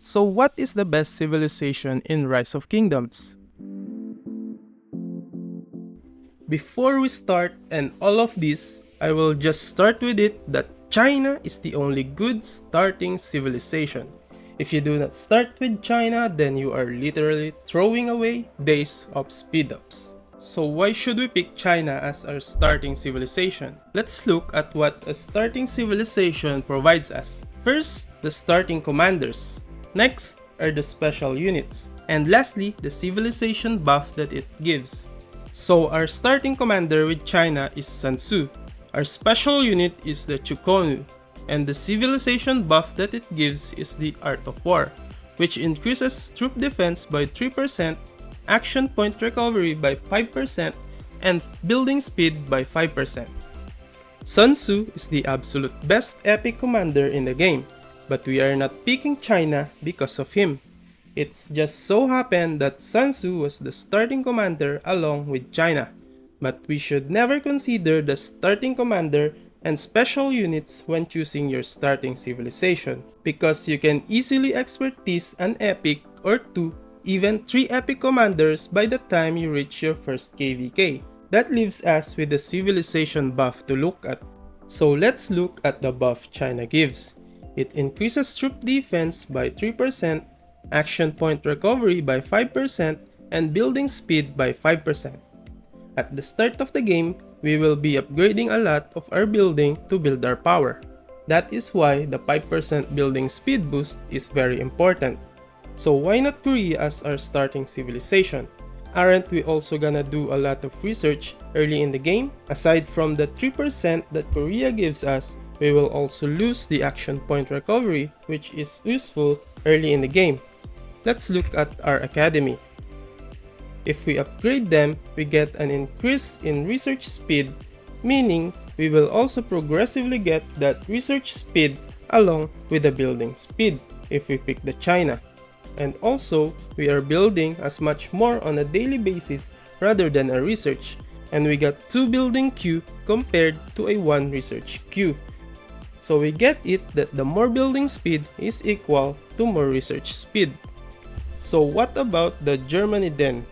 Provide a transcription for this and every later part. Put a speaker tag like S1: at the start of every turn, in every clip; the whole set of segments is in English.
S1: So what is the best civilization in Rise of Kingdoms? Before we start and all of this, I will just start with it that China is the only good starting civilization. If you do not start with China, then you are literally throwing away days of speed-ups. So why should we pick China as our starting civilization? Let's look at what a starting civilization provides us. First, the starting commanders. Next are the special units. And lastly, the civilization buff that it gives. So our starting commander with China is Sun Tzu. Our special unit is the Chukonu. And the civilization buff that it gives is the Art of War, which increases troop defense by 3%, action point recovery by 5%, and building speed by 5%. Sun Tzu is the absolute best epic commander in the game, but we are not picking China because of him. It's just so happened that Sun Tzu was the starting commander along with China, but we should never consider the starting commander and special units when choosing your starting civilization, because you can easily expertise an epic or 2, even 3 epic commanders by the time you reach your first KVK. That leaves us with the civilization buff to look at. So let's look at the buff China gives. It increases troop defense by 3%, action point recovery by 5%, and building speed by 5%. At the start of the game, we will be upgrading a lot of our building to build our power. That is why the 5% building speed boost is very important. So why not Korea as our starting civilization? Aren't we also gonna do a lot of research early in the game? Aside from the 3% that Korea gives us, we will also lose the action point recovery, which is useful early in the game. Let's look at our academy. If we upgrade them, we get an increase in research speed, meaning we will also progressively get that research speed along with the building speed if we pick the China. And also, we are building as much more on a daily basis rather than a research, and we got 2 building queue compared to a 1 research queue. So we get it that the more building speed is equal to more research speed. So what about the Germany then?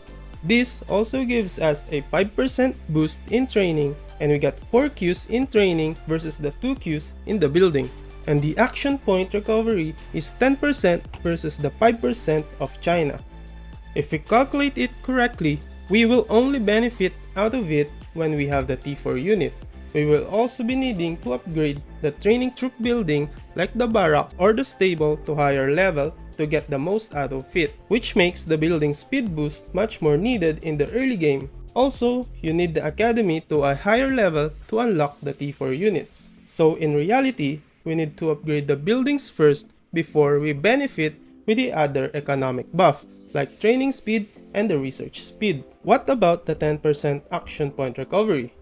S1: This also gives us a 5% boost in training, and we got 4 queues in training versus the 2 queues in the building. And the action point recovery is 10% versus the 5% of China. If we calculate it correctly, we will only benefit out of it when we have the T4 unit. We will also be needing to upgrade the training troop building like the barracks or the stable to higher level to get the most out of it, which makes the building speed boost much more needed in the early game. Also, you need the academy to a higher level to unlock the T4 units. So in reality, we need to upgrade the buildings first before we benefit with the other economic buff like training speed and the research speed. What about the 10% action point recovery?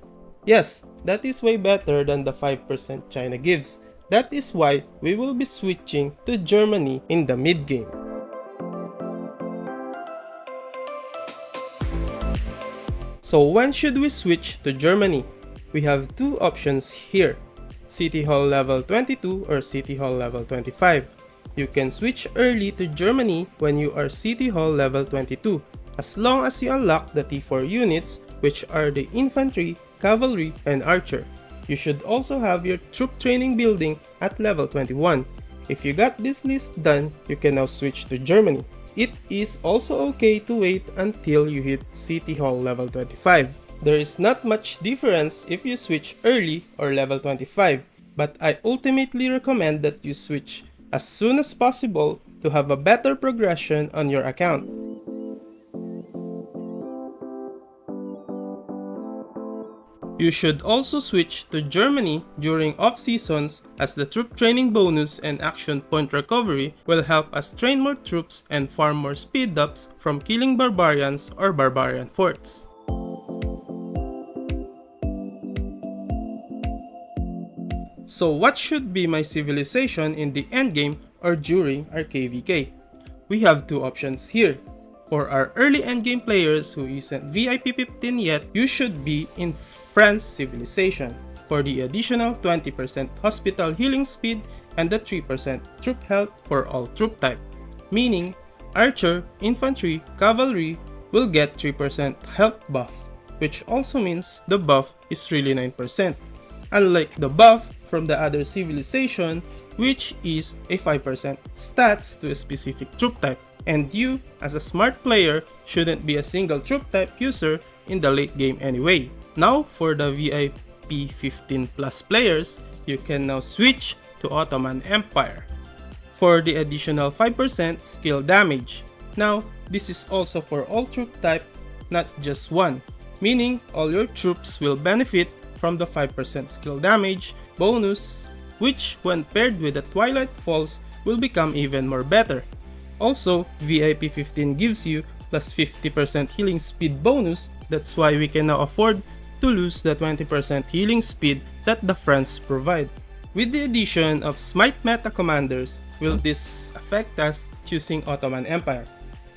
S1: Yes, that is way better than the 5% China gives. That is why we will be switching to Germany in the mid-game. So when should we switch to Germany? We have 2 options here, City Hall level 22 or City Hall level 25. You can switch early to Germany when you are City Hall level 22, as long as you unlock the T4 units, which are the infantry, cavalry, and archer. You should also have your troop training building at level 21. If you got this list done, you can now switch to Germany. It is also okay to wait until you hit City Hall level 25. There is not much difference if you switch early or level 25, but I ultimately recommend that you switch as soon as possible to have a better progression on your account. You should also switch to Germany during off-seasons, as the troop training bonus and action point recovery will help us train more troops and farm more speed ups from killing barbarians or barbarian forts. So what should be my civilization in the endgame or during our KVK? We have 2 options here. For our early endgame players who isn't VIP 15 yet, you should be in France civilization for the additional 20% hospital healing speed and the 3% troop health for all troop type. meaning archer, infantry, cavalry will get 3% health buff, which also means the buff is really 9%, unlike the buff from the other civilization, which is a 5% stats to a specific troop type. And you, as a smart player, shouldn't be a single troop type user in the late game anyway. Now, for the VIP 15 plus players, you can now switch to Ottoman Empire for the additional 5% skill damage. Now, this is also for all troop type, not just one, meaning all your troops will benefit from the 5% skill damage bonus, which when paired with the Twilight Falls will become even more better. Also, VIP 15 gives you plus 50% healing speed bonus, that's why we can now afford to lose the 20% healing speed that the friends provide. With the addition of Smite meta commanders, will this affect us choosing Ottoman Empire?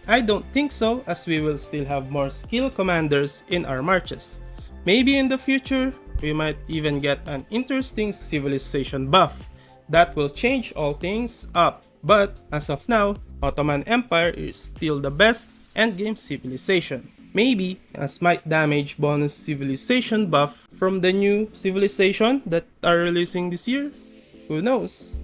S1: I don't think so, as we will still have more skill commanders in our marches. Maybe in the future, we might even get an interesting civilization buff that will change all things up. But as of now, Ottoman Empire is still the best endgame civilization. Maybe a smite damage bonus civilization buff from the new civilization that are releasing this year? Who knows?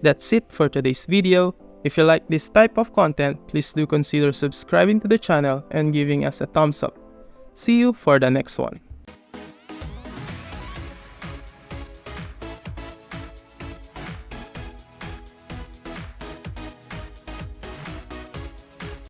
S1: That's it for today's video. If you like this type of content, please do consider subscribing to the channel and giving us a thumbs up. See you for the next one.